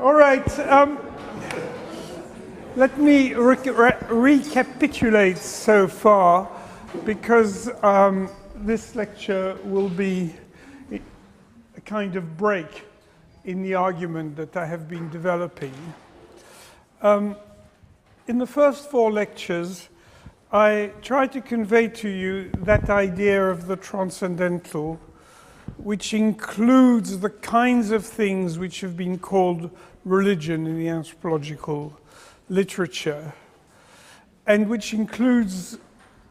All right. Let me recapitulate so far, because this lecture will be a kind of break in the argument that I have been developing. In the first 4 lectures, I tried to convey to you that idea of the transcendental, which includes the kinds of things which have been called religion in the anthropological literature, and which includes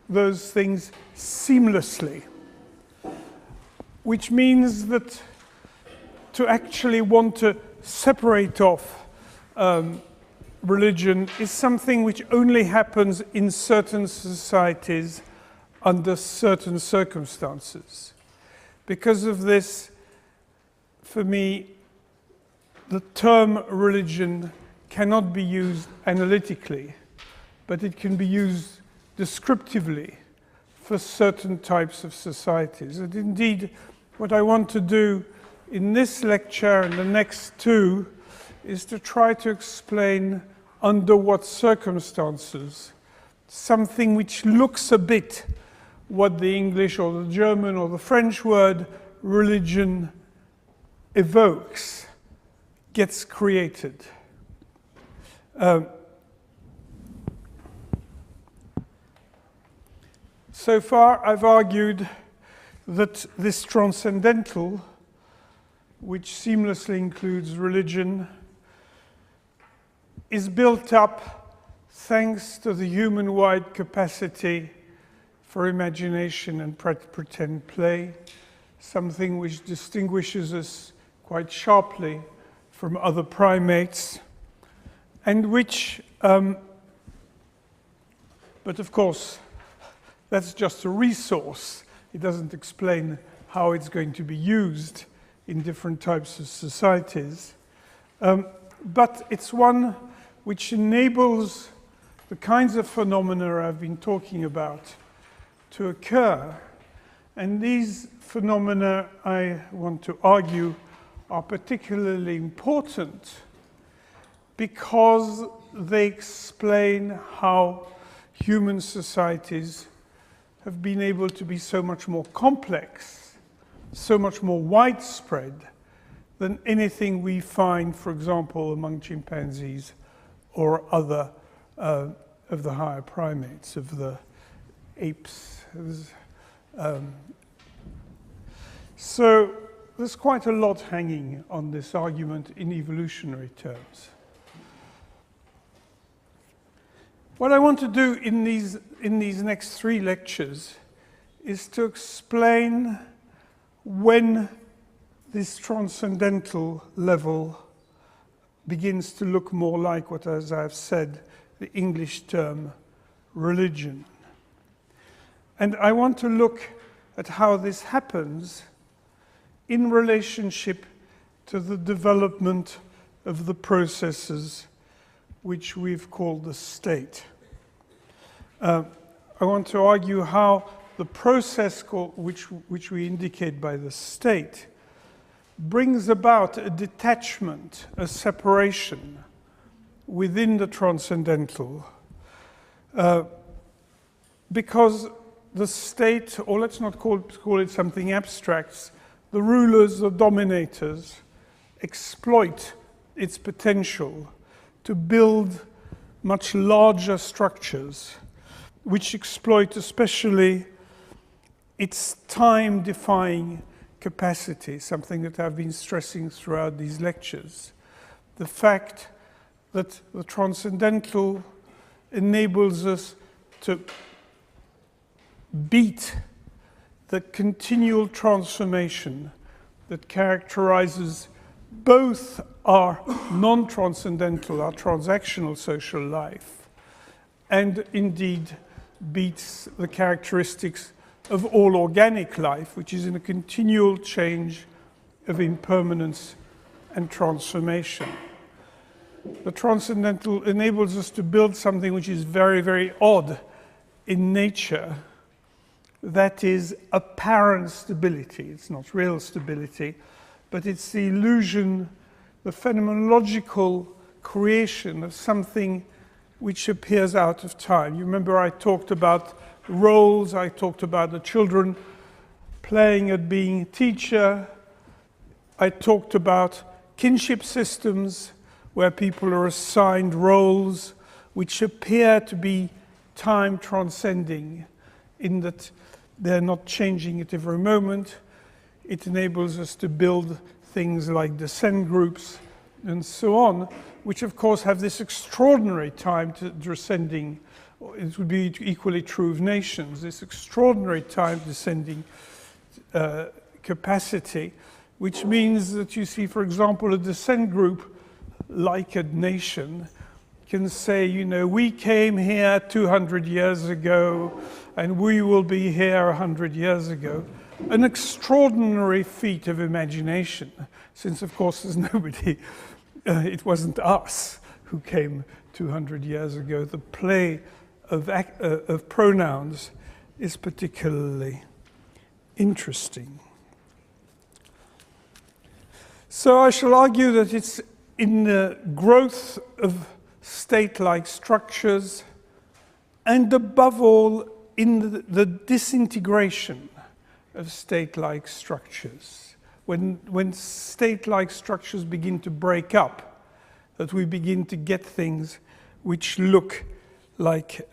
those things seamlessly, which means that to actually want to separate off religion is something which only happens in certain societies under certain circumstances. Because of this, for me, the term religion cannot be used analytically, but it can be used descriptively for certain types of societies. And indeed, what I want to do in this lecture and the next 2 is to try to explain under what circumstances something which looks a bit what the English or the German or the French word religion evokes gets created. So far, I've argued that this transcendental, which seamlessly includes religion, is built up thanks to the human-wide capacity for imagination and pretend play, something which distinguishes us quite sharply from other primates, and which, but of course, that's just a resource. It doesn't explain how it's going to be used in different types of societies. But it's one which enables the kinds of phenomena I've been talking about to occur. And these phenomena, I want to argue, are particularly important because they explain how human societies have been able to be so much more complex, so much more widespread than anything we find, for example, among chimpanzees or other of the higher primates, of the apes. So there's quite a lot hanging on this argument in evolutionary terms. What I want to do in these next 3 lectures is to explain when this transcendental level begins to look more like what, as I've said, the English term religion. And I want to look at how this happens in relationship to the development of the processes which we've called the state. I want to argue how the process which we indicate by the state brings about a detachment, a separation within the transcendental, because the state, or let's not call it something abstract, the rulers, the dominators, exploit its potential to build much larger structures, which exploit especially its time-defying capacity, something that I've been stressing throughout these lectures. The fact that the transcendental enables us to beat the continual transformation that characterizes both our non-transcendental, our transactional social life, and indeed beats the characteristics of all organic life, which is in a continual change of impermanence and transformation. The transcendental enables us to build something which is very, very odd in nature. That is apparent stability. It's not real stability, but it's the illusion the phenomenological creation of something which appears out of time. You remember I talked about roles, I talked about the children playing at being a teacher, I talked about kinship systems where people are assigned roles which appear to be time transcending in that they're not changing at every moment. It enables us to build things like descent groups and so on, which of course have this extraordinary time to descending. It would be equally true of nations, this extraordinary time descending capacity, which means that you see, for example, a descent group like a nation can say, you know, we came here 200 years ago and we will be here 100 years ago. An extraordinary feat of imagination, since of course there's nobody, it wasn't us who came 200 years ago. The play of pronouns is particularly interesting. So I shall argue that it's in the growth of state-like structures, and above all in the disintegration of state-like structures. When state-like structures begin to break up, that we begin to get things which look like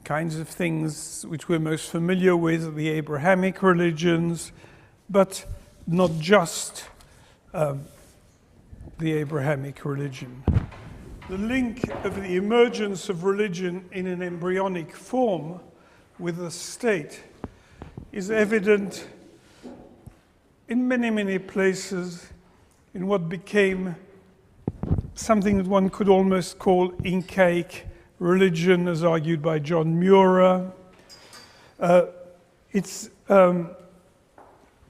kinds of things which we're most familiar with, the Abrahamic religions, but not just the Abrahamic religion. The link of the emergence of religion in an embryonic form with the state is evident in many, many places in what became something that one could almost call Incaic religion, as argued by John Muir. It's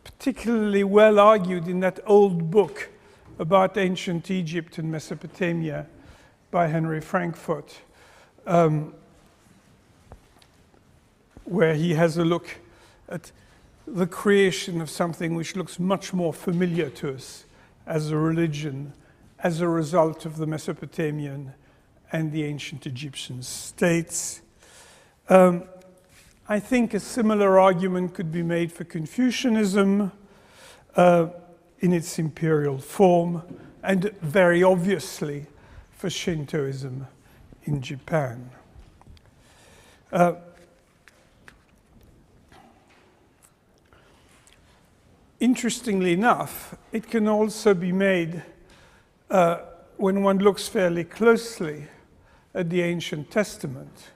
particularly well argued in that old book about ancient Egypt and Mesopotamia by Henry Frankfurt, where he has a look at the creation of something which looks much more familiar to us as a religion as a result of the Mesopotamian and the ancient Egyptian states. I think a similar argument could be made for Confucianism in its imperial form, and very obviously for Shintoism in Japan. Interestingly enough, it can also be made when one looks fairly closely at the Ancient Testament,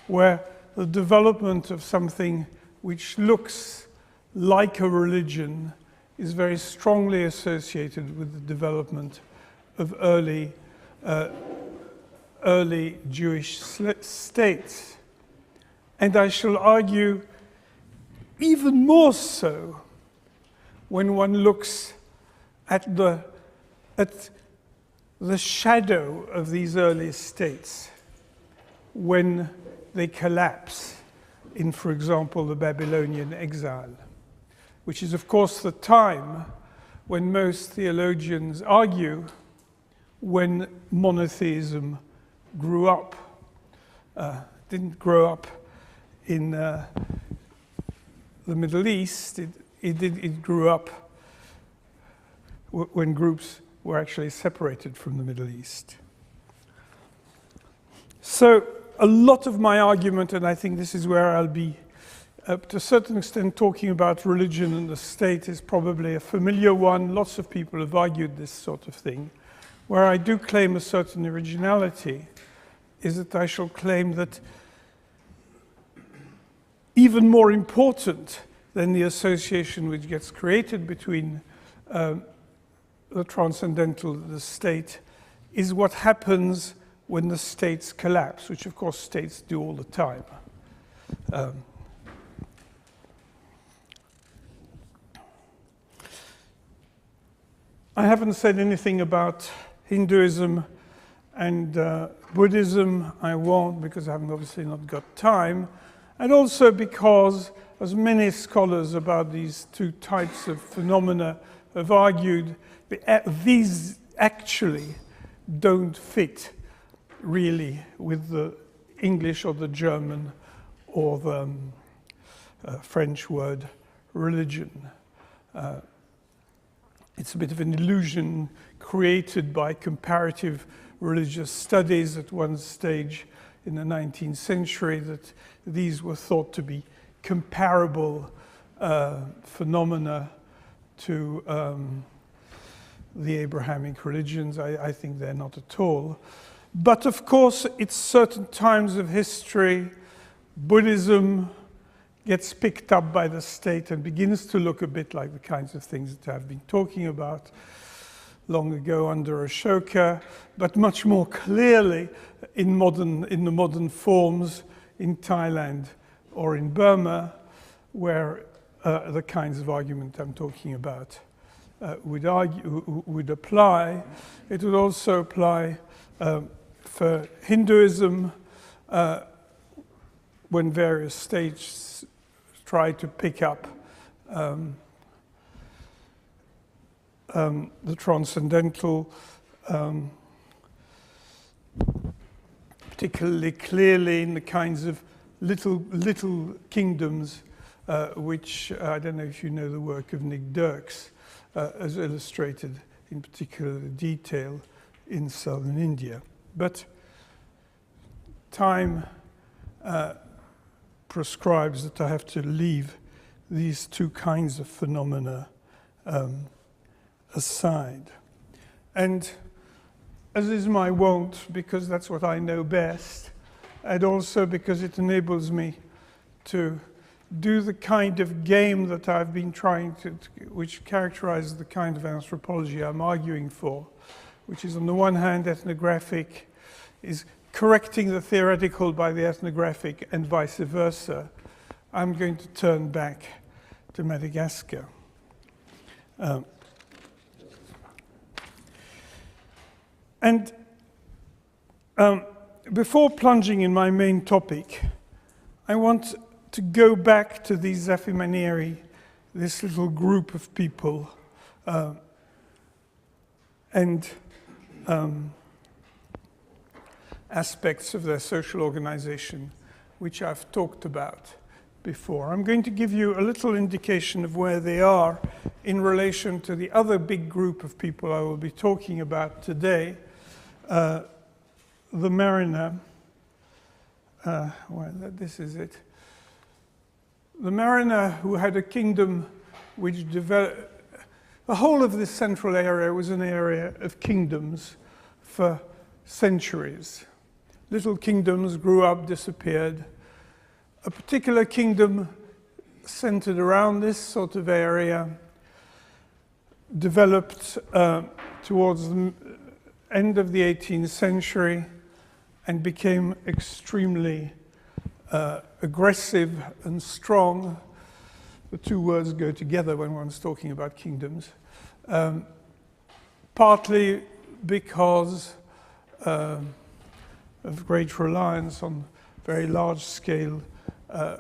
where the development of something which looks like a religion is very strongly associated with the development of early Jewish states. And I shall argue even more so when one looks at the shadow of these early states when they collapse in, for example, the Babylonian exile, which is, of course, the time when most theologians argue when monotheism grew up. Didn't grow up in the Middle East. It grew up when groups were actually separated from the Middle East. So a lot of my argument, and I think this is where I'll be to a certain extent talking about religion and the state, is probably a familiar one. Lots of people have argued this sort of thing. Where I do claim a certain originality is that I shall claim that even more important than the association which gets created between the transcendental and the state is what happens when the states collapse, which of course states do all the time. I haven't said anything about Hinduism and Buddhism. I won't, because I haven't obviously not got time. And also because, as many scholars about these two types of phenomena have argued, these actually don't fit really with the English or the German or the French word religion. It's a bit of an illusion created by comparative religious studies at one stage in the 19th century that these were thought to be comparable phenomena to the Abrahamic religions. I think they're not at all. But of course, at certain times of history, Buddhism gets picked up by the state and begins to look a bit like the kinds of things that I've been talking about long ago under Ashoka, but much more clearly in the modern forms in Thailand or in Burma, where the kinds of argument I'm talking about would apply. It would also apply for Hinduism when various states try to pick up the transcendental, particularly clearly in the kinds of little kingdoms, which I don't know if you know the work of Nick Dirks, as illustrated in particular detail in southern India. But time prescribes that I have to leave these two kinds of phenomena aside. And as is my wont, because that's what I know best, and also because it enables me to do the kind of game that I've been trying to, which characterizes the kind of anthropology I'm arguing for, which is on the one hand ethnographic, is correcting the theoretical by the ethnographic and vice versa. I'm going to turn back to Madagascar. Before plunging in my main topic, I want to go back to these Zafimanieri, this little group of people, and aspects of their social organization, which I've talked about before. I'm going to give you a little indication of where they are in relation to the other big group of people I will be talking about today, the Mariner. This is it. The Mariner, who had a kingdom which developed. The whole of this central area was an area of kingdoms for centuries. Little kingdoms grew up, disappeared. A particular kingdom centered around this sort of area developed towards the end of the 18th century and became extremely aggressive and strong. The two words go together when one's talking about kingdoms. Partly because of great reliance on very large-scale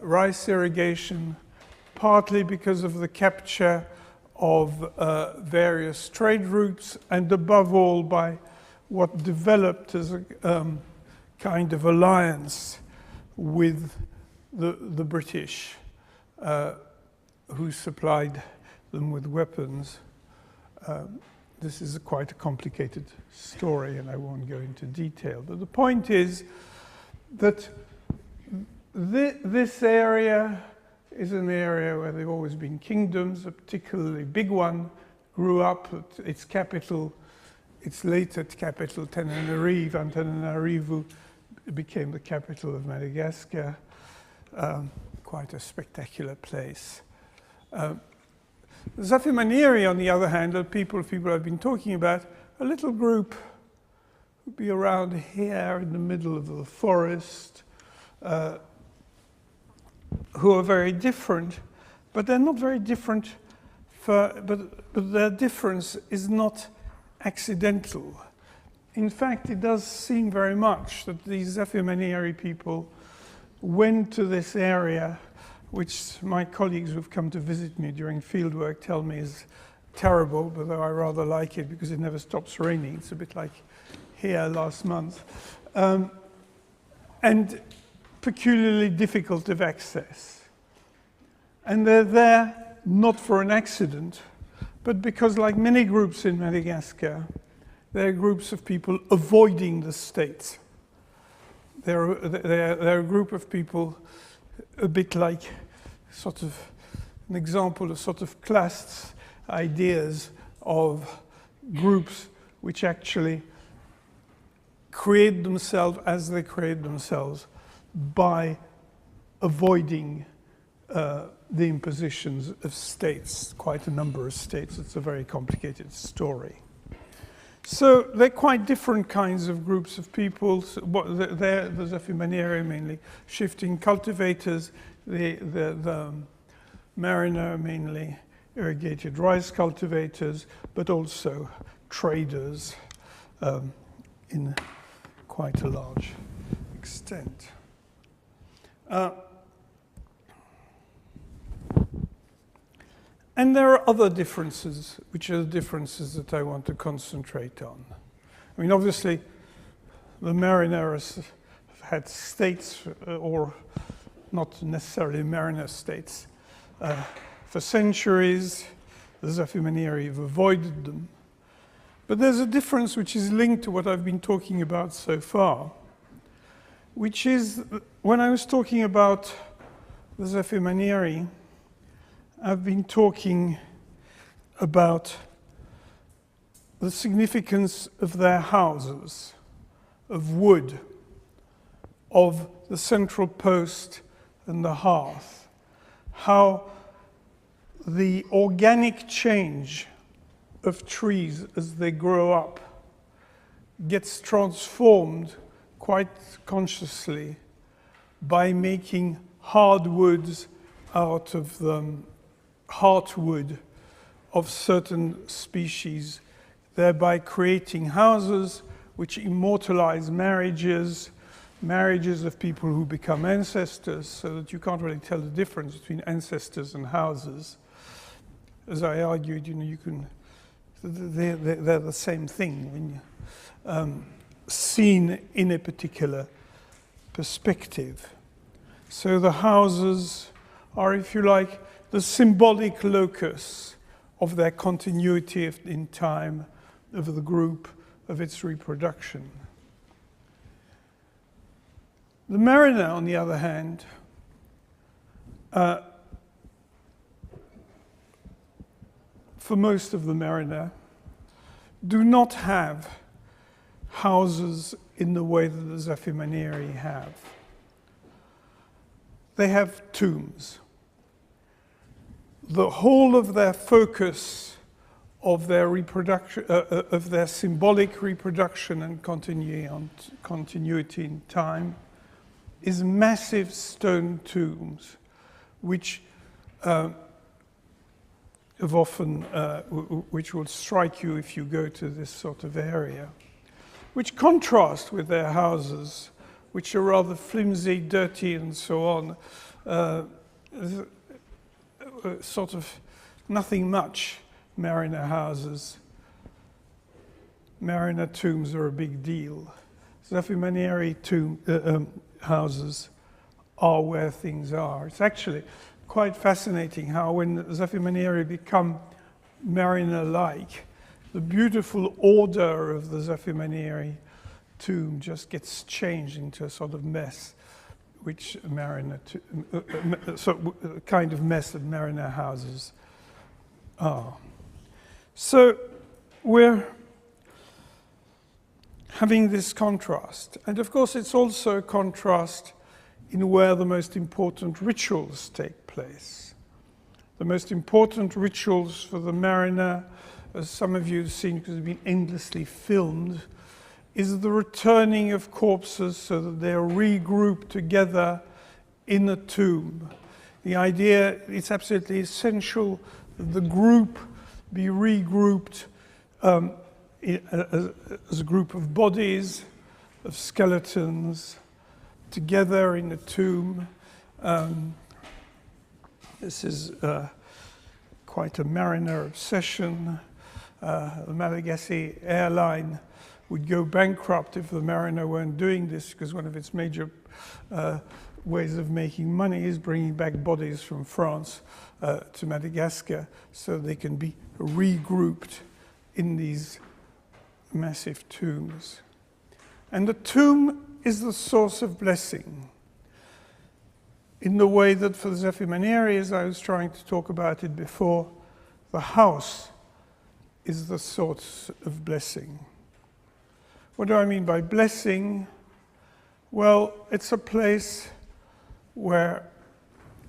rice irrigation, partly because of the capture of various trade routes, and above all by what developed as a kind of alliance with the British, who supplied them with weapons. This is quite a complicated story, and I won't go into detail. But the point is that this area is an area where there have always been kingdoms. A particularly big one grew up at its capital, its later capital, Antananarivo. Antananarivo became the capital of Madagascar. Quite a spectacular place. The Zafimanieri, on the other hand, are people I've been talking about, a little group who'd be around here in the middle of the forest, who are very different, but they're not very different, but their difference is not accidental. In fact, it does seem very much that these Zafimanieri people went to this area, which my colleagues who've come to visit me during fieldwork tell me is terrible, but I rather like it because it never stops raining. It's a bit like here last month. And peculiarly difficult of access. And they're there not for an accident, but because, like many groups in Madagascar, they're groups of people avoiding the state. They're a group of people a bit like sort of an example of sort of class ideas of groups which actually create themselves as they create themselves by avoiding the impositions of states, quite a number of states. It's a very complicated story. So they're quite different kinds of groups of people. So they're the Zafimaniere mainly, shifting cultivators, the mariner mainly, irrigated rice cultivators, but also traders in quite a large extent. And there are other differences, which are the differences that I want to concentrate on. I mean, obviously, the mariners have had states, or not necessarily mariner states, for centuries. The Zafimaniere have avoided them. But there's a difference which is linked to what I've been talking about so far, which is when I was talking about the Zafimaniere, I've been talking about the significance of their houses, of wood, of the central post and the hearth, how the organic change of trees as they grow up gets transformed quite consciously by making hardwoods out of the heartwood of certain species, thereby creating houses which immortalize marriages of people who become ancestors, so that you can't really tell the difference between ancestors and houses. As I argued, you can, they're the same thing when you, seen in a particular perspective. So the houses are, if you like, the symbolic locus of their continuity in time, of the group, of its reproduction. The mariner, on the other hand, for most of the mariner, do not have houses in the way that the Zafimaniere have. They have tombs. The whole of their focus of their reproduction, of their symbolic reproduction and continuity in time, is massive stone tombs, which have often, which will strike you if you go to this sort of area, which contrast with their houses, which are rather flimsy, dirty, and so on. Sort of nothing much mariner houses. Mariner tombs are a big deal. Zafimaniere houses are where things are. It's actually quite fascinating how when the Zafimaniere become mariner-like, the beautiful order of the Zafimaniere tomb just gets changed into a sort of mess, which kind of mess that mariner houses are. So we're having this contrast. And of course, it's also a contrast in where the most important rituals take place. The most important rituals for the mariner, as some of you have seen because it's been endlessly filmed, is the returning of corpses so that they are regrouped together in a tomb. The idea, it's absolutely essential that the group be regrouped as a group of bodies, of skeletons, together in a tomb. This is quite a mariner obsession. The Malagasy airline would go bankrupt if the mariner weren't doing this, because one of its major ways of making money is bringing back bodies from France to Madagascar so they can be regrouped in these massive tombs. And the tomb is the source of blessing in the way that for the Zephyr as I was trying to talk about it before, the house is the source of blessing. What do I mean by blessing? Well, it's a place where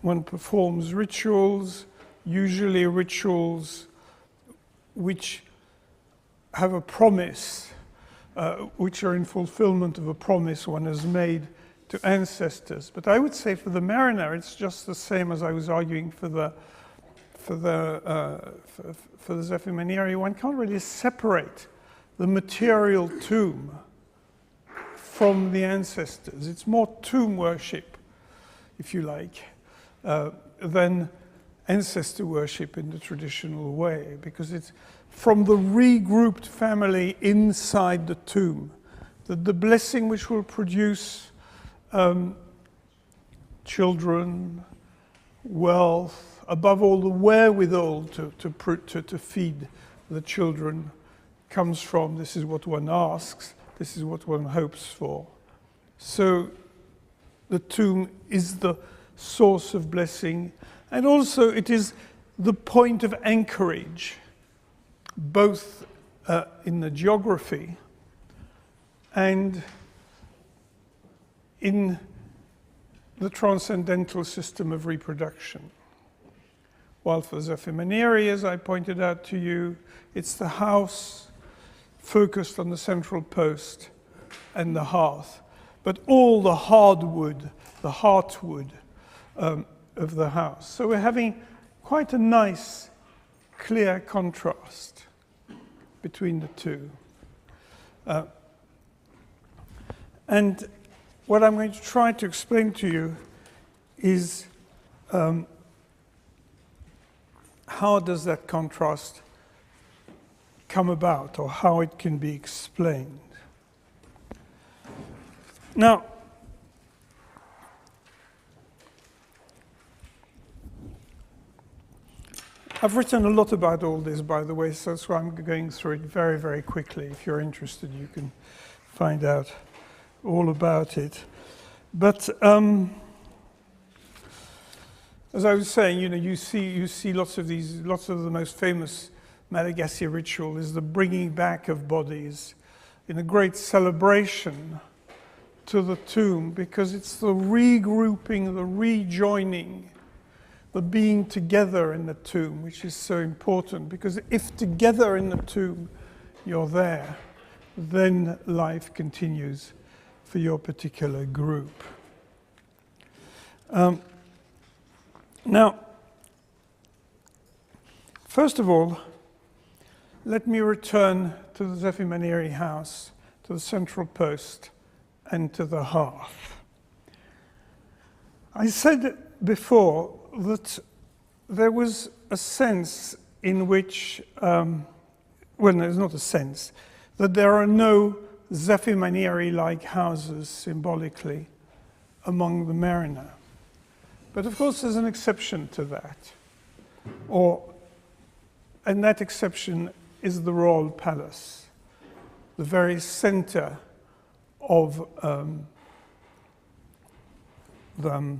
one performs rituals, usually rituals which have a promise, which are in fulfillment of a promise one has made to ancestors. But I would say for the mariner, it's just the same as I was arguing for the Zephyr. One can't really separate the material tomb from the ancestors. It's more tomb worship, if you like, than ancestor worship in the traditional way, because it's from the regrouped family inside the tomb that the blessing which will produce children, wealth, above all the wherewithal to feed the children comes from. This is what one asks, this is what one hopes for. So the tomb is the source of blessing, and also it is the point of anchorage, both in the geography and in the transcendental system of reproduction. While for Zephyr, as I pointed out to you, it's the house focused on the central post and the hearth, but all the hardwood, the heartwood of the house. So we're having quite a nice, clear contrast between the two. And what I'm going to try to explain to you is how does that contrast come about, or how it can be explained. Now, I've written a lot about all this, by the way, so that's why I'm going through it very, very quickly. If you're interested, you can find out all about it. But as I was saying, you see lots of the most famous Malagasy ritual is the bringing back of bodies in a great celebration to the tomb, because it's the regrouping, the rejoining, the being together in the tomb, which is so important, because if together in the tomb you're there, then life continues for your particular group. Now, first of all, let me return to the Zephyr house, to the central post, and to the hearth. I said before that there was a sense in which, well, there's not a sense, that there are no Zephyr-like houses symbolically among the mariner. But of course there's an exception to that. And that exception is the royal palace, the very center of the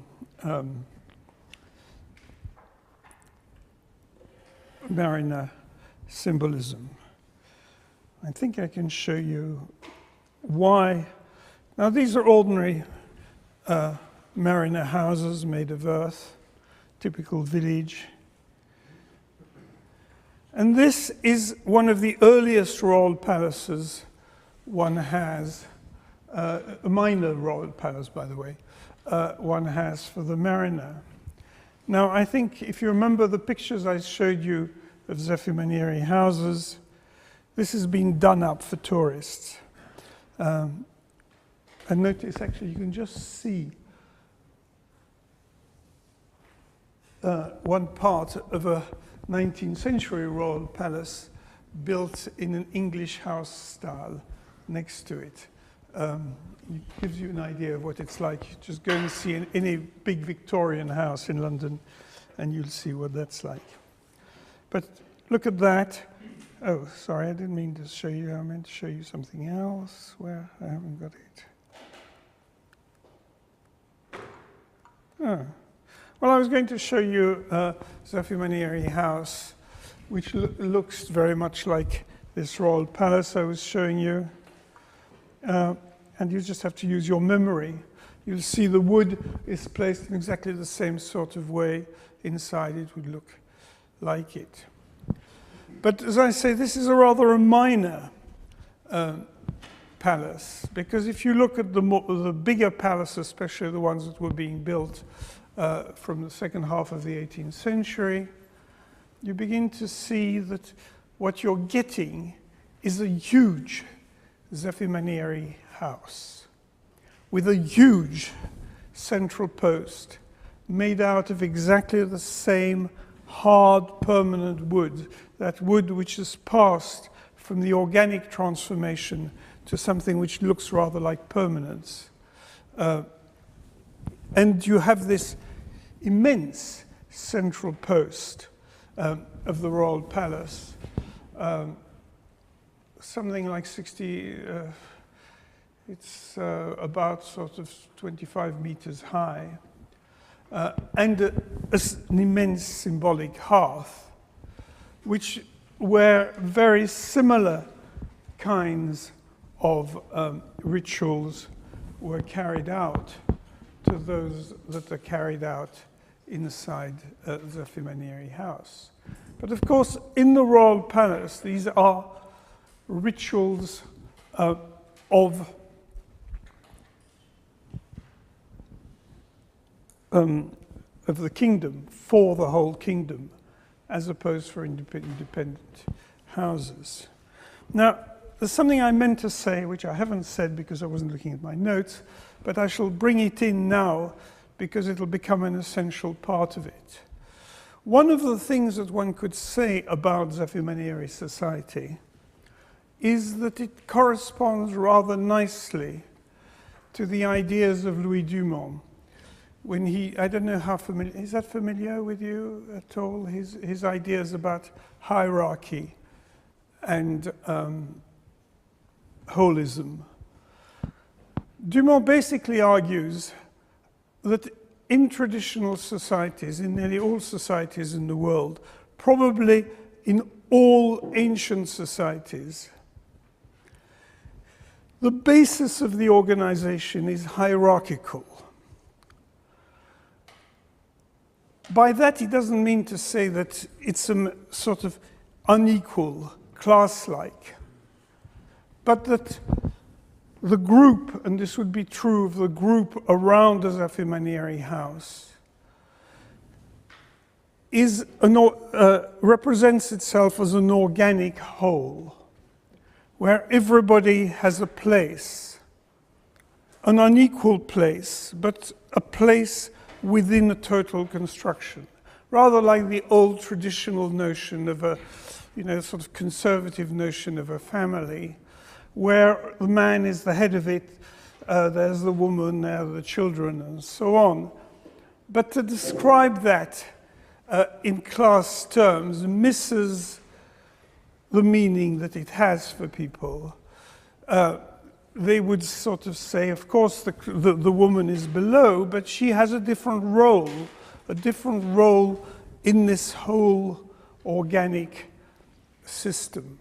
mariner symbolism. I think I can show you why. Now these are ordinary mariner houses made of earth, typical village. And this is one of the earliest royal palaces one has, a minor royal palace, by the way, one has for the mariner. Now, I think if you remember the pictures I showed you of Zephyr houses, this has been done up for tourists. And notice, actually, you can just see one part of a 19th century royal palace built in an English house style next to it. It gives you an idea of what it's like. Just go and see any big Victorian house in London and you'll see what that's like. But look at that. Oh, sorry, I didn't mean to show you. I meant to show you something else where I haven't got it. Oh. Well, I was going to show you Zafimanieri House, which looks very much like this royal palace I was showing you. And you just have to use your memory. You'll see the wood is placed in exactly the same sort of way. Inside it would look like it. But as I say, this is a rather minor palace, because if you look at the bigger palaces, especially the ones that were being built from the second half of the 18th century, you begin to see that what you're getting is a huge Zafimanieri house with a huge central post made out of exactly the same hard, permanent wood, that wood which has passed from the organic transformation to something which looks rather like permanence. And you have this immense central post of the royal palace, something like 60, it's about sort of 25 meters high, and an immense symbolic hearth, which where very similar kinds of rituals were carried out to those that are carried out inside the Zafimanieri house. But of course, in the royal palace, these are rituals of the kingdom, for the whole kingdom, as opposed for independent houses. Now, there's something I meant to say, which I haven't said because I wasn't looking at my notes, but I shall bring it in now because it'll become an essential part of it. One of the things that one could say about Zafimanieri society is that it corresponds rather nicely to the ideas of Louis Dumont. When he, I don't know how familiar, is that familiar with you at all? His ideas about hierarchy and holism. Dumont basically argues that in traditional societies, in nearly all societies in the world, probably in all ancient societies, the basis of the organization is hierarchical. By that, he doesn't mean to say that it's a sort of unequal, class-like, but that the group, and this would be true of the group around the Zafimanieri house, represents itself as an organic whole, where everybody has a place, an unequal place, but a place within a total construction, rather like the old traditional notion of a, sort of conservative notion of a family, where the man is the head of it, there's the woman, there are the children, and so on. But to describe that in class terms misses the meaning that it has for people. They would sort of say, of course, the woman is below, but she has a different role in this whole organic system.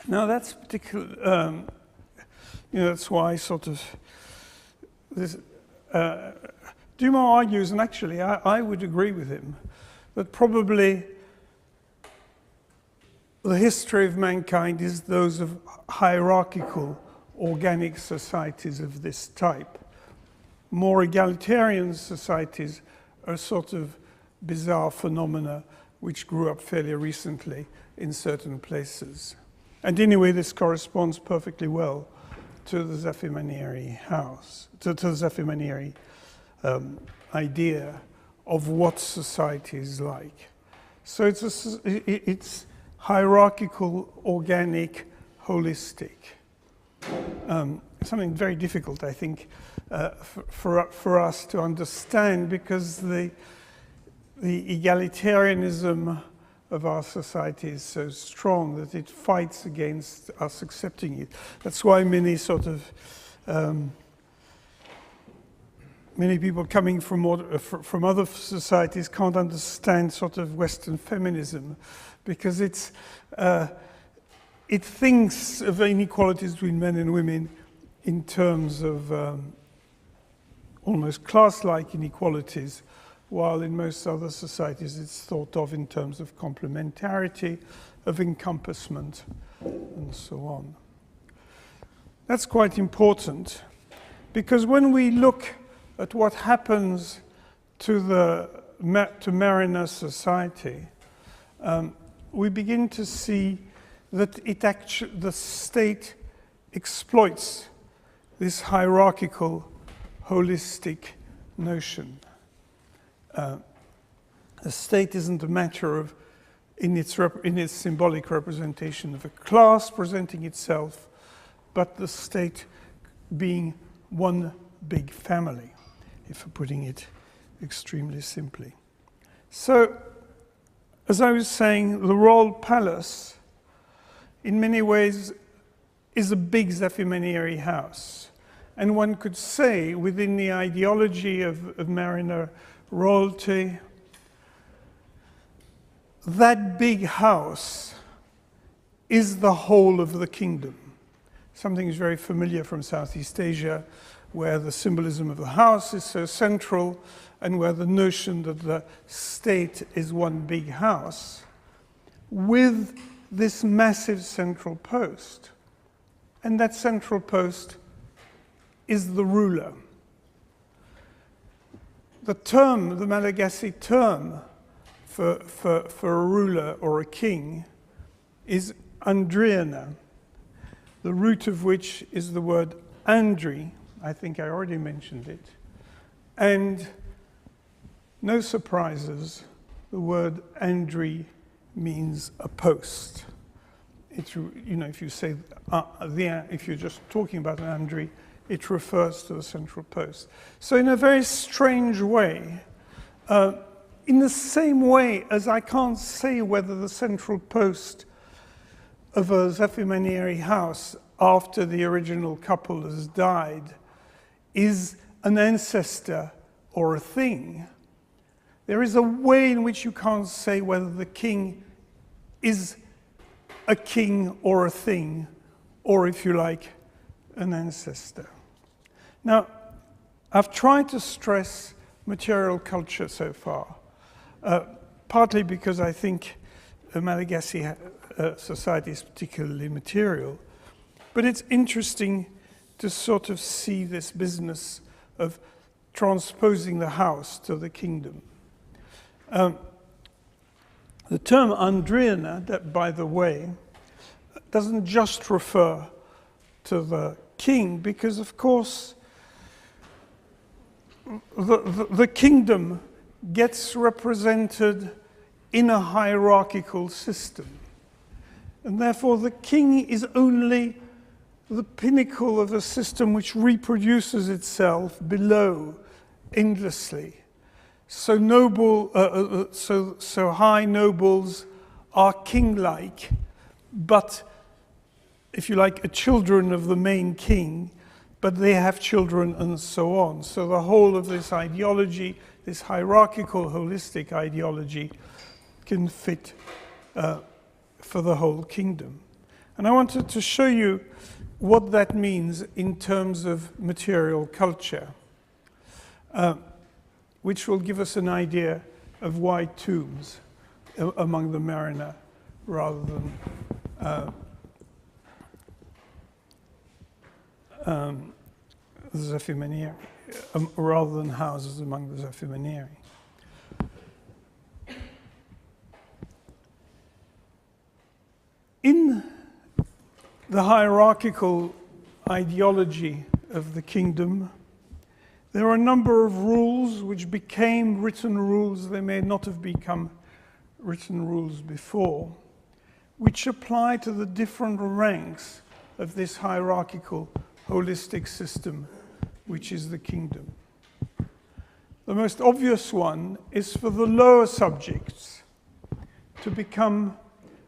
Now that's particular, that's why sort of this, Dumont argues, and actually I would agree with him, that probably the history of mankind is those of hierarchical organic societies of this type. More egalitarian societies are sort of bizarre phenomena which grew up fairly recently in certain places. And anyway, this corresponds perfectly well to the Zafimanieri house, to the Zafimanieri idea of what society is like. So it's hierarchical, organic, holistic. Something very difficult, I think, for us to understand, because the egalitarianism of our society is so strong that it fights against us accepting it. That's why many people coming from other societies can't understand sort of Western feminism, because it thinks of inequalities between men and women in terms of almost class-like inequalities, while in most other societies it's thought of in terms of complementarity, of encompassment, and so on. That's quite important, because when we look at what happens to mariner society, we begin to see that the state exploits this hierarchical, holistic notion. The state isn't a matter of, in its symbolic representation of a class presenting itself, but the state being one big family, if we're putting it extremely simply. So, as I was saying, the royal palace, in many ways, is a big Zafimanieri house. And one could say, within the ideology of mariner royalty, that big house is the whole of the kingdom. Something is very familiar from Southeast Asia, where the symbolism of the house is so central, and where the notion that the state is one big house, with this massive central post. And that central post is the ruler. The Malagasy term for a ruler or a king is Andriana, the root of which is the word Andri. I think I already mentioned it. And no surprises, the word Andri means a post. It's, if you say, if you're just talking about an Andri, it refers to the central post. So in a very strange way, in the same way as I can't say whether the central post of a Zafimanieri house after the original couple has died is an ancestor or a thing, there is a way in which you can't say whether the king is a king or a thing, or if you like, an ancestor. Now, I've tried to stress material culture so far, partly because I think the Malagasy society is particularly material, but it's interesting to sort of see this business of transposing the house to the kingdom. The term Andriana, that, by the way, doesn't just refer to the king, because of course the kingdom gets represented in a hierarchical system, and therefore the king is only the pinnacle of a system which reproduces itself below endlessly. So high nobles are king-like, but, if you like, children of the main king, but they have children and so on. So the whole of this ideology, this hierarchical, holistic ideology, can fit for the whole kingdom. And I wanted to show you what that means in terms of material culture, which will give us an idea of why tombs among the mariner rather than the Zafimanieri, rather than houses among the Zafimanieri. In the hierarchical ideology of the kingdom, There are a number of rules which became written rules. They may not have become written rules before, which apply to the different ranks of this hierarchical, holistic system, which is the kingdom. The most obvious one is for the lower subjects to become,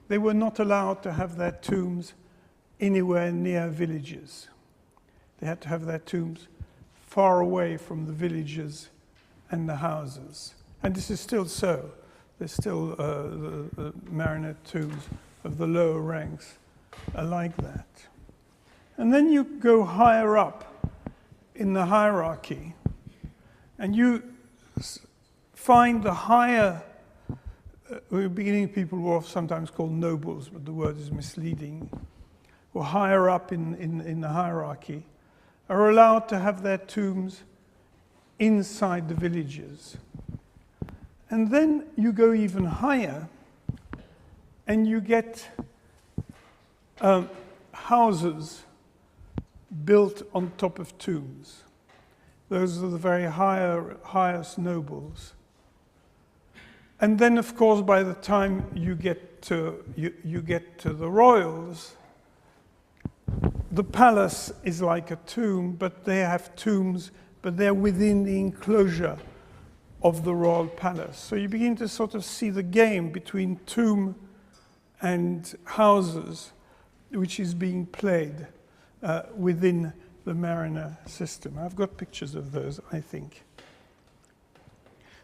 they were not allowed to have their tombs anywhere near villages. They had to have their tombs far away from the villages and the houses. And this is still so. There's still the mariner tombs of the lower ranks are like that. And then you go higher up in the hierarchy, and you find the higher, beginning people were sometimes called nobles, but the word is misleading, or higher up in the hierarchy, are allowed to have their tombs inside the villages. And then you go even higher, and you get houses built on top of tombs. Those are the very highest nobles. And then, of course, by the time you get to the royals, the palace is like a tomb, but they have tombs, but they're within the enclosure of the royal palace. So you begin to sort of see the game between tomb and houses, which is being played within the mariner system. I've got pictures of those, I think.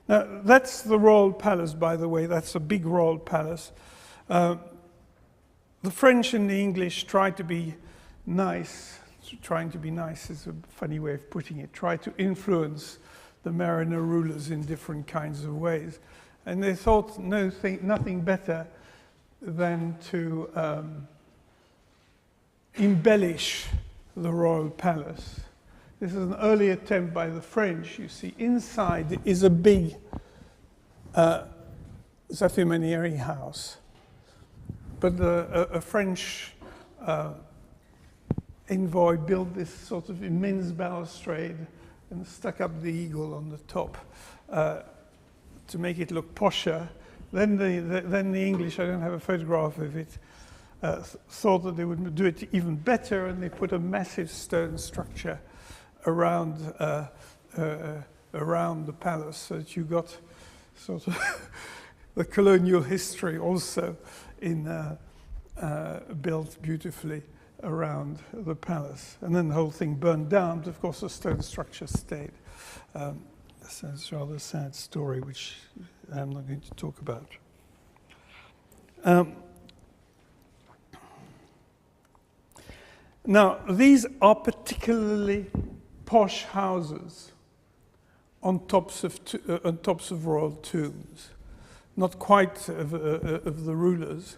Now, that's the royal palace, by the way. That's a big royal palace. The French and the English try to be nice. Trying to be nice is a funny way of putting it. Try to influence the mariner rulers in different kinds of ways. And they thought nothing better than to embellish the royal palace. This is an early attempt by the French. You see, inside is a big Zafimanieri house. But a French envoy built this sort of immense balustrade and stuck up the eagle on the top to make it look posher. Then the English, I don't have a photograph of it, thought that they would do it even better, and they put a massive stone structure around the palace, so that you got sort of the colonial history also built beautifully around the palace. And then the whole thing burned down, but of course the stone structure stayed. So it's a rather sad story, which I'm not going to talk about. Now, these are particularly posh houses on tops of royal tombs, not quite of the rulers.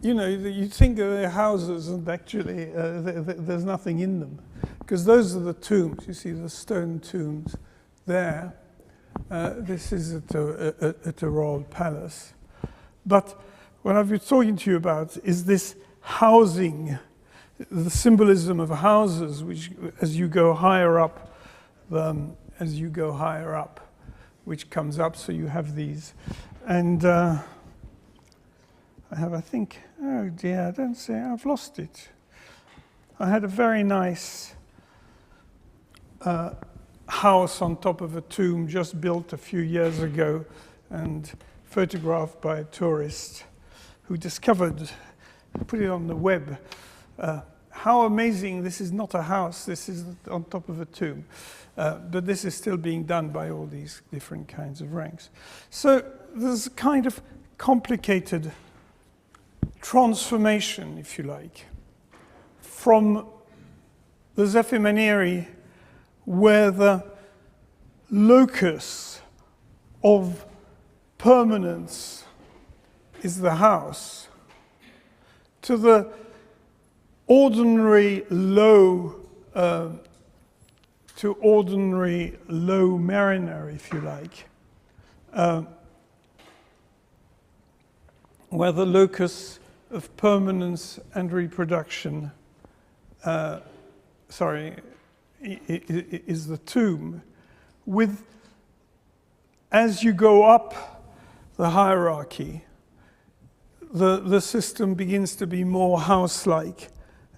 You know, you think of their houses, and actually there's nothing in them, because those are the tombs. You see the stone tombs there. This is at a royal palace. But what I've been talking to you about is this housing, the symbolism of houses, which, as you go higher up, which comes up. So you have these, and I think, oh dear, don't say, I've lost it. I had a very nice house on top of a tomb just built a few years ago and photographed by a tourist who put it on the web. How amazing, this is not a house, this is on top of a tomb. But this is still being done by all these different kinds of ranks. So there's a kind of complicated transformation, if you like, from the Zafimanieri, where the locus of permanence is the house, to the ordinary low mariner, if you like, where the locus of permanence and reproduction, is the tomb. As you go up the hierarchy, the system begins to be more house-like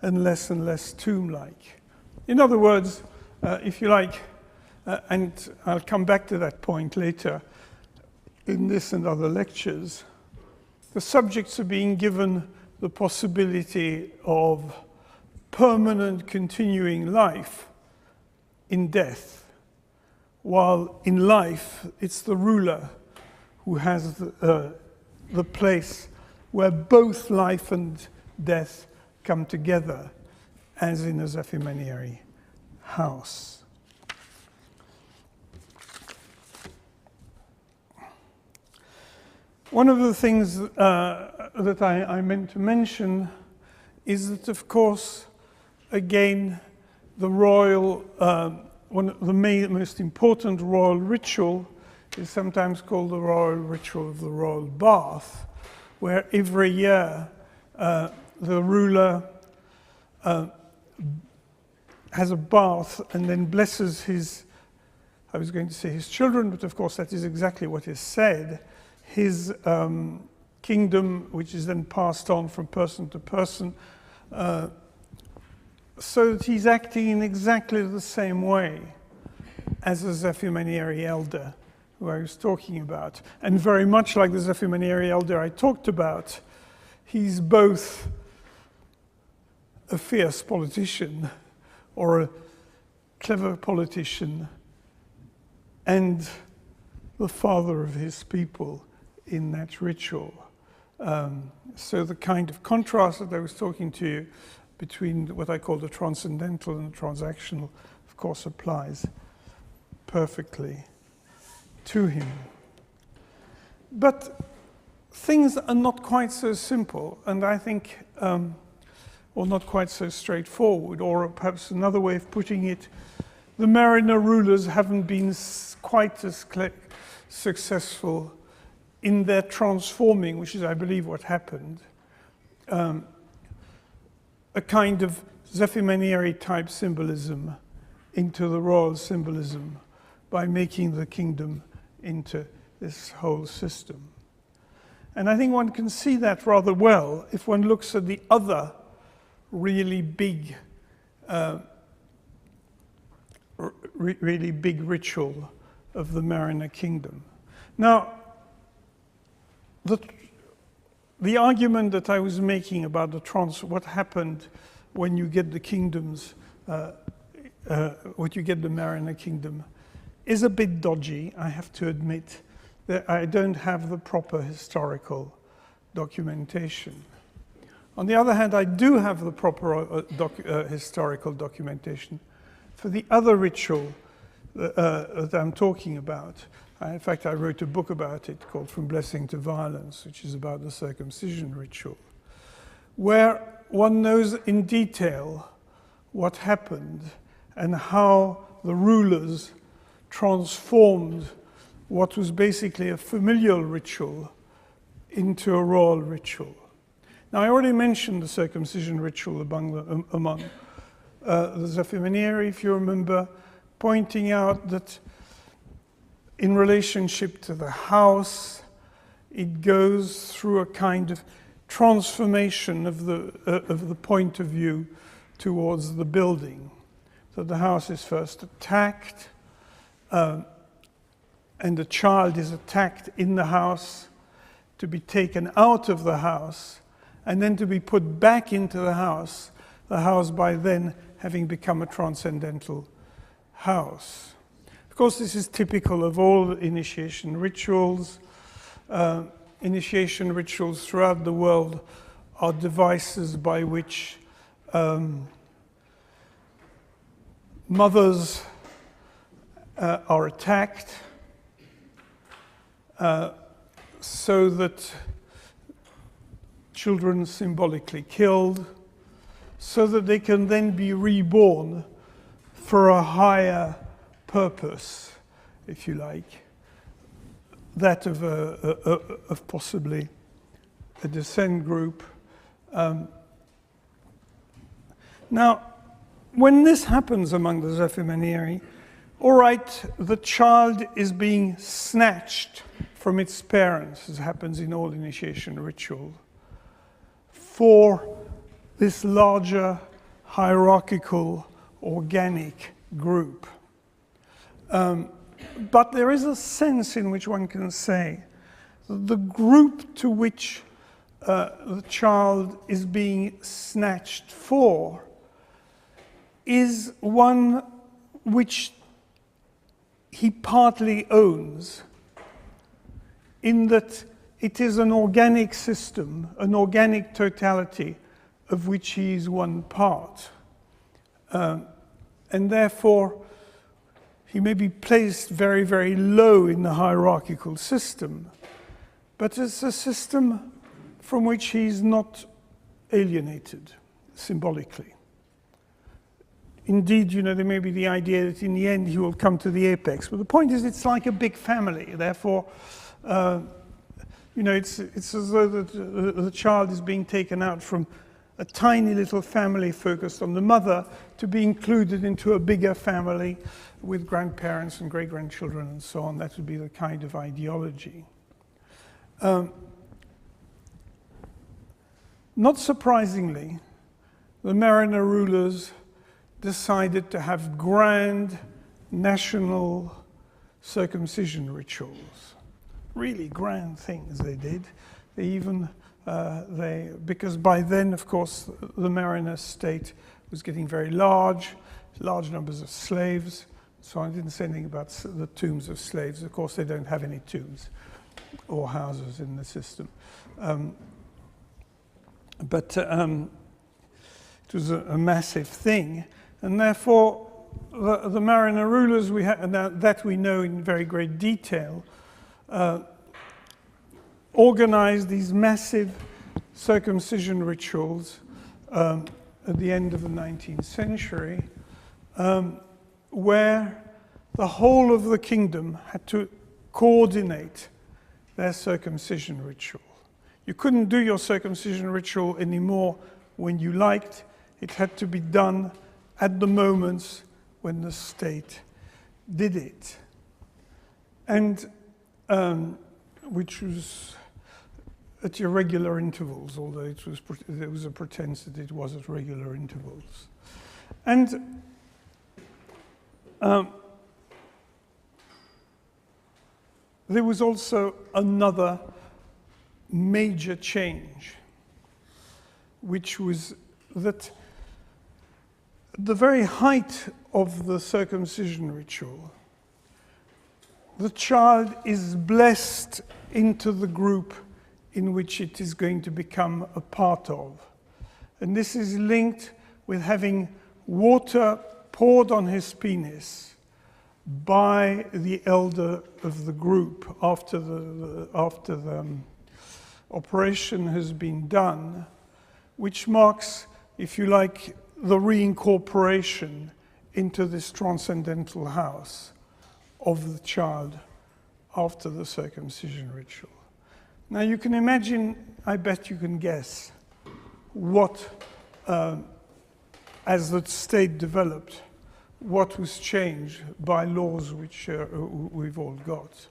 and less tomb-like. In other words, if you like, and I'll come back to that point later in this and other lectures, the subjects are being given the possibility of permanent continuing life in death, while in life it's the ruler who has the place where both life and death come together, as in a Zephyrmaniere house. One of the things that I meant to mention is that, of course, again, the royal, one of the most important royal ritual is sometimes called the royal ritual of the royal bath, where every year the ruler has a bath and then blesses his, I was going to say his children, but of course that is exactly what is said, his kingdom, which is then passed on from person to person, so that he's acting in exactly the same way as the Zephyrmaniere elder who I was talking about. And very much like the Zephyrmaniere elder I talked about, he's both a fierce politician or a clever politician and the father of his people in that ritual. So the kind of contrast that I was talking to you between what I call the transcendental and the transactional, of course, applies perfectly to him. But things are not quite so simple, and I think, or not quite so straightforward, or perhaps another way of putting it, the mariner rulers haven't been quite as successful in their transforming, which is, I believe, what happened, a kind of Zephyrmaniere type symbolism into the royal symbolism by making the kingdom into this whole system. And I think one can see that rather well if one looks at the other really big ritual of the mariner kingdom. Now, the argument that I was making about what happened when you get the kingdoms, what you get the mariner kingdom, is a bit dodgy, I have to admit, that I don't have the proper historical documentation. On the other hand, I do have the proper historical documentation for the other ritual that I'm talking about. In fact, I wrote a book about it called From Blessing to Violence, which is about the circumcision ritual, where one knows in detail what happened and how the rulers transformed what was basically a familial ritual into a royal ritual. Now, I already mentioned the circumcision ritual among the Zephyrmaniere, if you remember, pointing out that in relationship to the house, it goes through a kind of transformation of the point of view towards the building. So the house is first attacked, and the child is attacked in the house, to be taken out of the house, and then to be put back into the house by then having become a transcendental house. Of course, this is typical of all initiation rituals. Initiation rituals throughout the world are devices by which mothers are attacked so that children symbolically killed, so that they can then be reborn for a higher purpose, if you like, that of possibly a descent group. Now, when this happens among the Zephyr, all right, the child is being snatched from its parents, as happens in all initiation ritual, for this larger hierarchical organic group. But there is a sense in which one can say that the group to which the child is being snatched for is one which he partly owns, in that it is an organic system, an organic totality of which he is one part. And therefore, he may be placed very, very low in the hierarchical system, but it's a system from which he is not alienated symbolically. Indeed, there may be the idea that in the end he will come to the apex. But the point is, it's like a big family. Therefore, it's as though the child is being taken out from a tiny little family focused on the mother to be included into a bigger family with grandparents and great-grandchildren and so on. That would be the kind of ideology. Not surprisingly, the Mariner rulers decided to have grand national circumcision rituals. Really grand things they did. They even, because by then, of course, the Mariner state was getting very large numbers of slaves. So I didn't say anything about the tombs of slaves. Of course, they don't have any tombs or houses in the system. But it was a massive thing. And therefore, the Mariner rulers, that we know in very great detail, organized these massive circumcision rituals at the end of the 19th century, where the whole of the kingdom had to coordinate their circumcision ritual. You couldn't do your circumcision ritual anymore when you liked. It had to be done at the moments when the state did it. And which was at irregular intervals, although there was a pretense that it was at regular intervals. And there was also another major change, which was that at the very height of the circumcision ritual, the child is blessed into the group in which it is going to become a part of. And this is linked with having water poured on his penis by the elder of the group after the operation has been done, which marks, if you like, the reincorporation into this transcendental house of the child after the circumcision ritual. Now you can imagine, I bet you can guess, what, as the state developed, what was changed by laws which we've all got.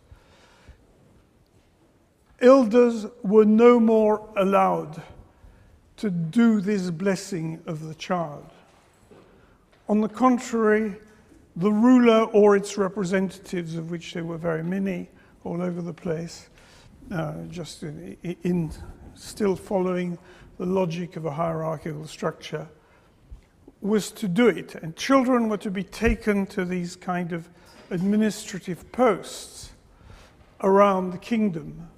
Elders were no more allowed to do this blessing of the child. On the contrary, the ruler or its representatives, of which there were very many all over the place, just in still following the logic of a hierarchical structure, was to do it. And children were to be taken to these kind of administrative posts around the kingdom,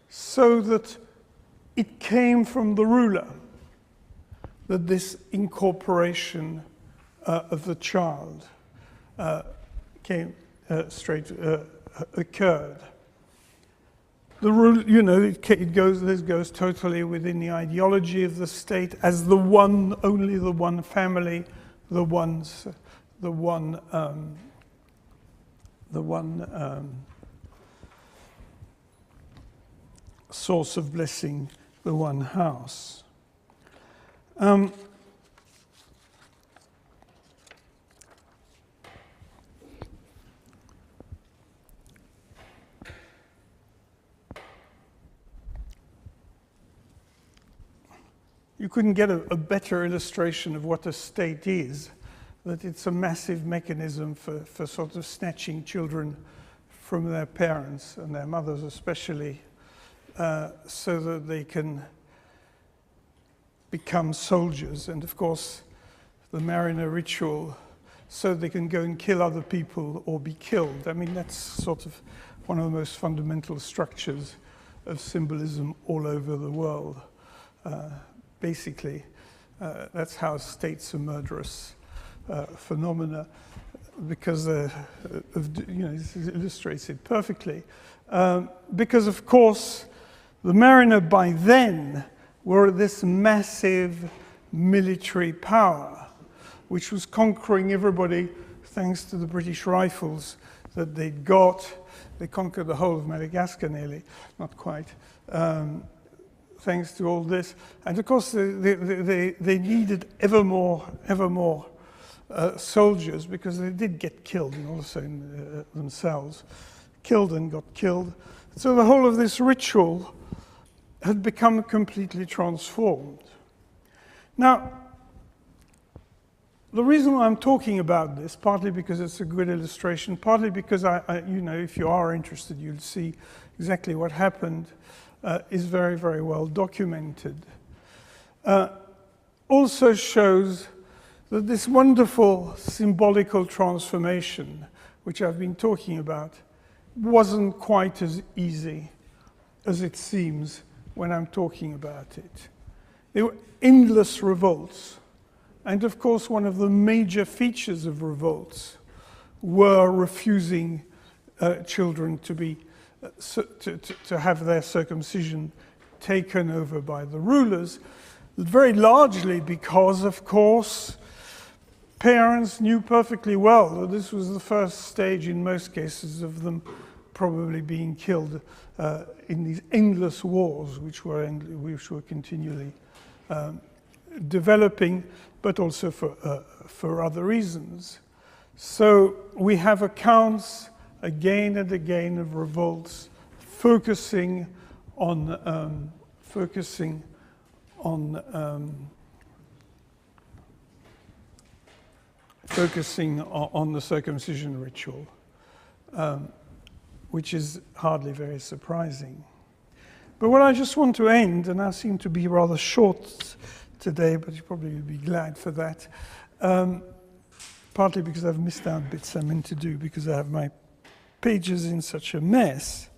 so that it came from the ruler that this incorporation of the child occurred. The rule, this goes totally within the ideology of the state as the one, only the one family, the one source of blessing, the one house. you couldn't get a better illustration of what a state is, that it's a massive mechanism for sort of snatching children from their parents, and their mothers especially, so that they can become soldiers. And of course, the mariner ritual, so they can go and kill other people or be killed. I mean, that's sort of one of the most fundamental structures of symbolism all over the world. Basically, that's how states are murderous phenomena, because this illustrates it perfectly. Because of course, the mariner by then were this massive military power, which was conquering everybody thanks to the British rifles that they'd got. They conquered the whole of Madagascar nearly, not quite, thanks to all this. And of course, they needed ever more soldiers, because they did get killed and also themselves, killed and got killed. So the whole of this ritual had become completely transformed. Now, the reason why I'm talking about this, partly because it's a good illustration, partly because if you are interested, you'll see exactly what happened, is very, very well documented. Also shows that this wonderful symbolical transformation, which I've been talking about, wasn't quite as easy as it seems when I'm talking about it. There were endless revolts. And of course, one of the major features of revolts were refusing children to be to have their circumcision taken over by the rulers, very largely because, of course, parents knew perfectly well that this was the first stage, in most cases, of them probably being killed in these endless wars, which were continually developing, but also for other reasons. So we have accounts again and again of revolts focusing on the circumcision ritual, which is hardly very surprising. But what I just want to end, and I seem to be rather short today, but you probably will be glad for that, partly because I've missed out bits I meant to do because I have my pages in such a mess,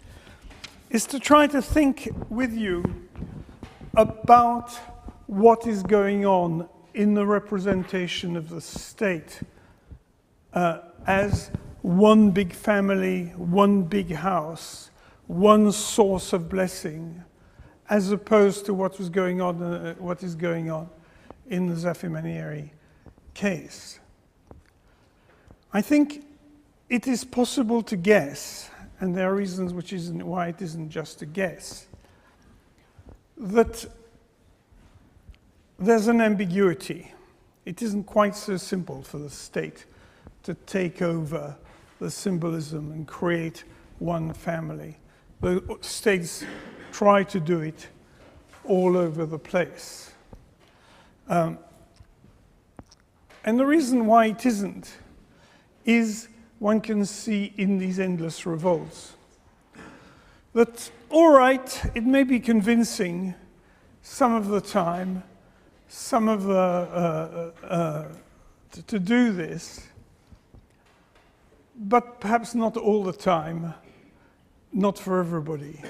is to try to think with you about what is going on in the representation of the state as one big family, one big house, one source of blessing, as opposed to what is going on in the Zafimanieri case. I think it is possible to guess, and there are reasons why it isn't just a guess, that there's an ambiguity. It isn't quite so simple for the state to take over the symbolism and create one family. The states try to do it all over the place. And the reason why it isn't is one can see in these endless revolts that, all right, it may be convincing some of the time, to do this, but perhaps not all the time, not for everybody.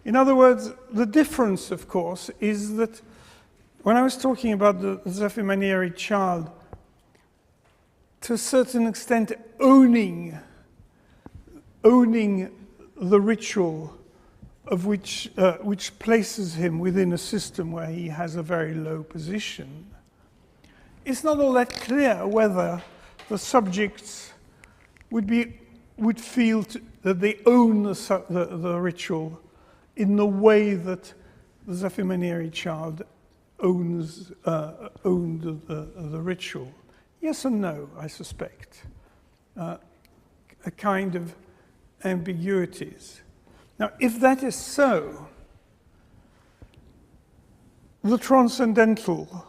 In other words, the difference, of course, is that when I was talking about the Zafimanieri child, to a certain extent owning the ritual of which places him within a system where he has a very low position, it's not all that clear whether the subjects would feel that they own the ritual in the way that the Zafimanieri child owned the ritual. Yes and no, I suspect. A kind of ambiguities. Now, if that is so, the transcendental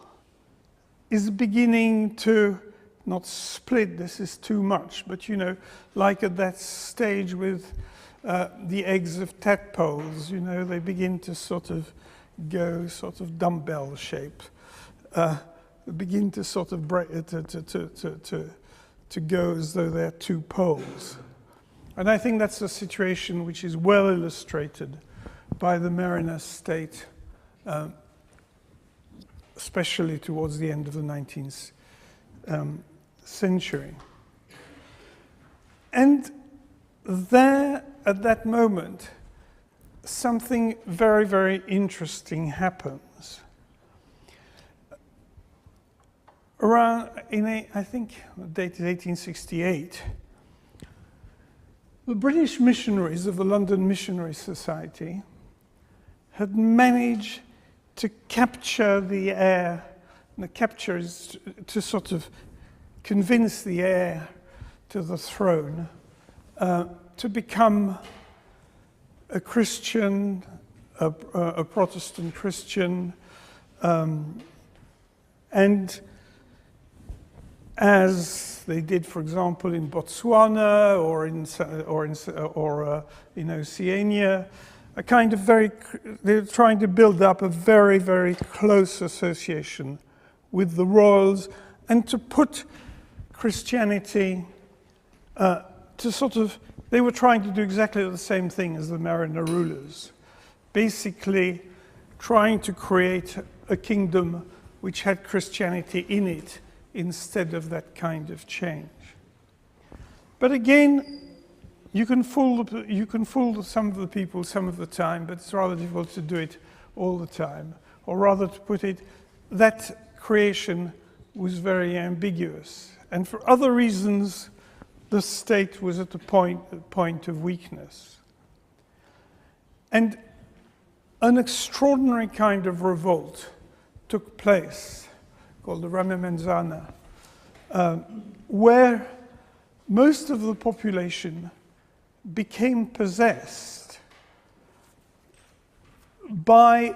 is beginning to not split, this is too much, but you know, like at that stage with the eggs of tadpoles, you know, they begin to sort of go sort of dumbbell shape, begin to sort of break, to go as though they're two poles. And I think that's a situation which is well illustrated by the Mariner state, especially towards the end of the 19th century. And there, at that moment, something very, very interesting happens. Around, I think, dated 1868, the British missionaries of the London Missionary Society had managed to capture the air. And the capture is to sort of convince the heir to the throne to become a Christian, a Protestant Christian, and as they did, for example, in Botswana or in Oceania, a kind of they're trying to build up a very, very close association with the royals and to put Christianity they were trying to do exactly the same thing as the Mariner rulers, basically trying to create a kingdom which had Christianity in it instead of that kind of change. But again, you can fool some of the people some of the time, but it's rather difficult to do it all the time. Or rather, to put it, that creation was very ambiguous. And for other reasons, the state was at a point of weakness. And an extraordinary kind of revolt took place, called the Rama Manzana, where most of the population became possessed by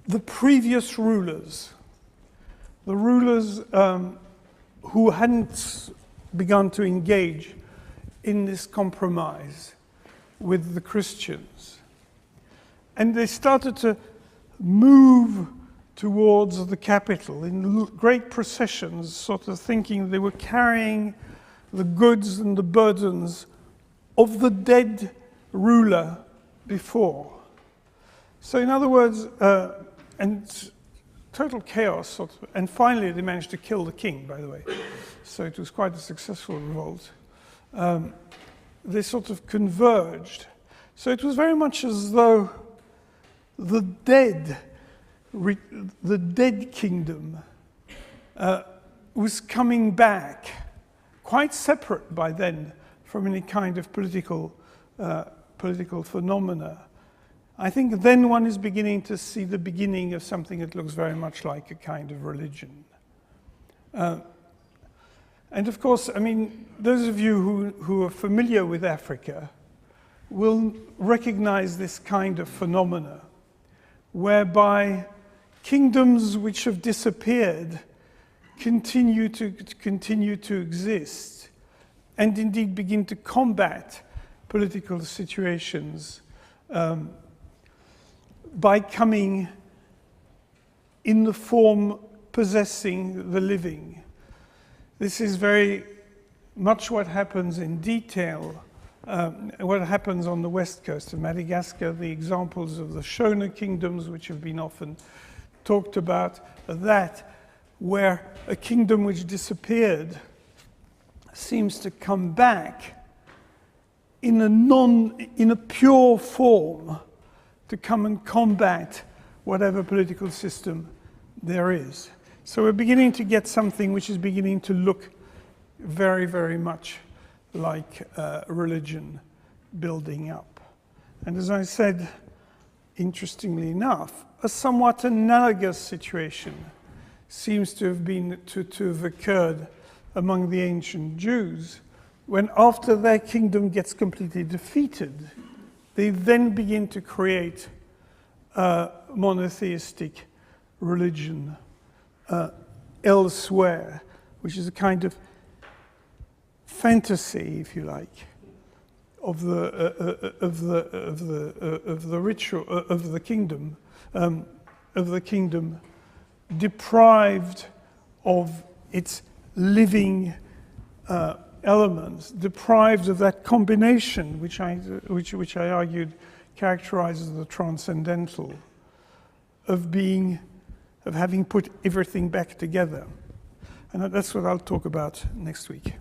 the previous rulers, the rulers who hadn't begun to engage in this compromise with the Christians. And they started to move towards the capital in great processions, sort of thinking they were carrying the goods and the burdens of the dead ruler before. So in other words, and total chaos, sort of, and finally they managed to kill the king, by the way. So it was quite a successful revolt. They sort of converged. So it was very much as though the dead kingdom was coming back, quite separate by then from any kind of political phenomena. I think then one is beginning to see the beginning of something that looks very much like a kind of religion. And of course, I mean, those of you who are familiar with Africa will recognize this kind of phenomena, whereby kingdoms which have disappeared continue to exist, and indeed begin to combat political situations by coming in the form possessing the living. This is very much what happens in detail, what happens on the west coast of Madagascar. The examples of the Shona kingdoms, which have been often talked about, are that where a kingdom which disappeared seems to come back in a pure form to come and combat whatever political system there is. So we're beginning to get something which is beginning to look very, very much like religion building up. And as I said, interestingly enough, a somewhat analogous situation seems to have occurred among the ancient Jews, when after their kingdom gets completely defeated, they then begin to create monotheistic religion elsewhere, which is a kind of fantasy, if you like, of the ritual of the kingdom, deprived of its living elements, deprived of that combination which I argued characterizes the transcendental, of having put everything back together. And that's what I'll talk about next week.